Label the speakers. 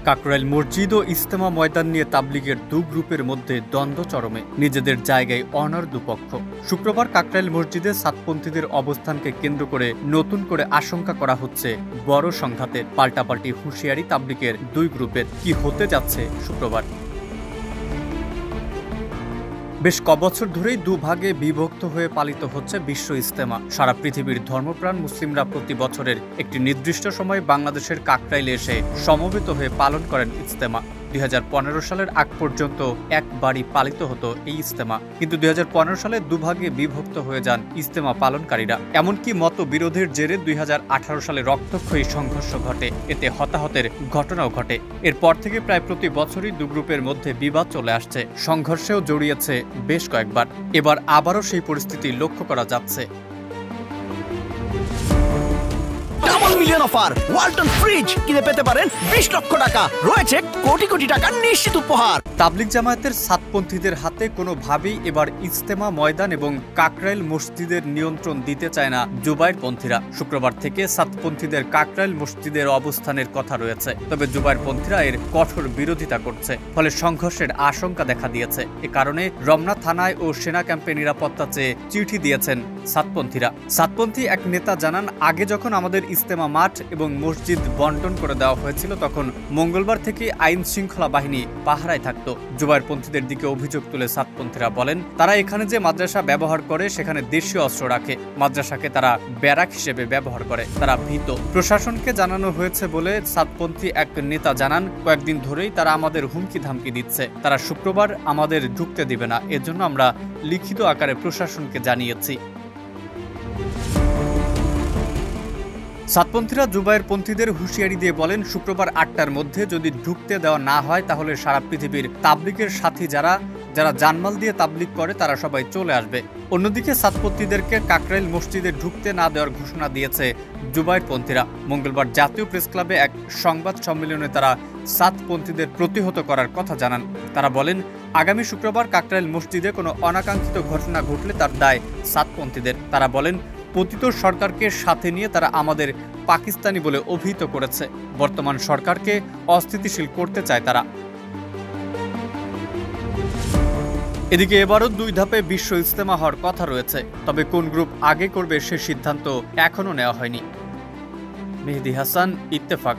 Speaker 1: কাকরাইল মসজিদ ও ইজতেমা ময়দান নিয়ে তাবলিগের দু গ্রুপের মধ্যে দ্বন্দ্ব চরমে, নিজেদের জায়গায় অনার দুপক্ষ। শুক্রবার কাকরাইল মসজিদে সাতপন্থীদের অবস্থানকে কেন্দ্র করে নতুন করে আশঙ্কা করা হচ্ছে বড় সংঘাতের। পাল্টাপাল্টি হুঁশিয়ারি তাবলিগের দুই গ্রুপের। কি হতে যাচ্ছে শুক্রবার? বেশ কবছর ধরেই দুভাগে বিভক্ত হয়ে পালিত হচ্ছে বিশ্ব ইজতেমা। সারা পৃথিবীর ধর্মপ্রাণ মুসলিমরা প্রতি বছরের একটি নির্দিষ্ট সময় বাংলাদেশের কাকরাইলে এসে সমবেত হয়ে পালন করেন ইজতেমা। 2015 সালের আগ পর্যন্ত একবারই পালিত হতো এই ইজতেমা, কিন্তু 2015 সালে দুভাগে বিভক্ত হয়ে যান ইজতেমা পালনকারীরা। এমনকি মতবিরোধের জেরে 2018 সালে রক্তক্ষয়ী সংঘর্ষ ঘটে, এতে হতাহতের ঘটনাও ঘটে। এরপর থেকে প্রায় প্রতি বছরই দু গ্রুপের মধ্যে বিবাদ চলে আসছে, সংঘর্ষেও জড়িয়েছে বেশ কয়েকবার। এবার আবারও সেই পরিস্থিতি লক্ষ্য করা যাচ্ছে।
Speaker 2: মিলিয়ন অফার ওয়ালটন ফ্রিজ কিনে পেতে পারেন 20 লক্ষ টাকা, রয়েছে কোটি কোটি টাকার নিশ্চিত উপহার।
Speaker 1: তাবলিগ জামায়াতের সাতপন্থীদের হাতে কোনোভাবেই এবার ইজতেমা ময়দান এবং কাকরাইল মসজিদের নিয়ন্ত্রণ দিতে চায় না জুবায়েরপন্থীরা। শুক্রবার থেকে সাতপন্থীদের কাকরাইল মসজিদের অবস্থানের কথা রয়েছে, তবে জুবায়েরপন্থীরা এর কঠোর বিরোধিতা করছে, ফলে সংঘর্ষের আশঙ্কা দেখা দিয়েছে। এ কারণে রমনা থানায় ও সেনা ক্যাম্পে নিরাপত্তা চেয়ে চিঠি দিয়েছেন সাতপন্থীরা। সাতপন্থী এক নেতা জানান, আগে যখন আমাদের ইজতেমা মাঠ এবং মসজিদ বন্টন করে দেওয়া হয়েছিল তখন মঙ্গলবার থেকে আইন শৃঙ্খলা বাহিনী পাহারায় থাকত। জুবায়েরপন্থীদের দিকে অভিযোগ তুলে সাতপন্থীরা বলেন, তারা এখানে যে মাদ্রাসা ব্যবহার করে সেখানে দেশীয় অস্ত্র রাখে, মাদ্রাসাকে তারা ব্যারাক হিসেবে ব্যবহার করে, তারা ভীত। প্রশাসনকে জানানো হয়েছে বলে সাতপন্থী এক নেতা জানান, কয়েকদিন ধরেই তারা আমাদের হুমকি ধামকি দিচ্ছে, তারা শুক্রবার আমাদের ঢুকতে দিবে না, এজন্য আমরা লিখিত আকারে প্রশাসনকে জানিয়েছি। সাতপন্থীরা জুবায়েরপন্থীদের হুঁশিয়ারি দিয়ে বলেন, শুক্রবার 8টার মধ্যে যদি ঢুকতে দেওয়া না হয় তাহলে সারা পৃথিবীর তাবলিগের সাথী যারা জানমাল দিয়ে তাবলিগ করে তারা সবাই চলে আসবে। অন্যদিকে সাতপন্থীদেরকে কাকরাইল মসজিদে ঢুকতে না দেওয়ার ঘোষণা দিয়েছে জুবায়েরপন্থীরা। মঙ্গলবার জাতীয় প্রেস ক্লাবে এক সংবাদ সম্মেলনে তারা সাতপন্থীদের প্রতিহত করার কথা জানান। তারা বলেন, আগামী শুক্রবার কাকরাইল মসজিদে কোনো অনাকাঙ্ক্ষিত ঘটনা ঘটলে তার দায় সাতপন্থীদের। তারা বলেন, পতিত সরকারকে সাথে নিয়ে তারা আমাদের পাকিস্তানি বলে অভিহিত করেছে, বর্তমান সরকারকে অস্থিতিশীল করতে চায় তারা। এদিকে এবারও 2 ধাপে বিশ্ব ইজতেমা হওয়ার কথা রয়েছে, তবে কোন গ্রুপ আগে করবে সে সিদ্ধান্ত এখনো নেওয়া হয়নি। মেহেদী হাসান, ইত্তেফাক।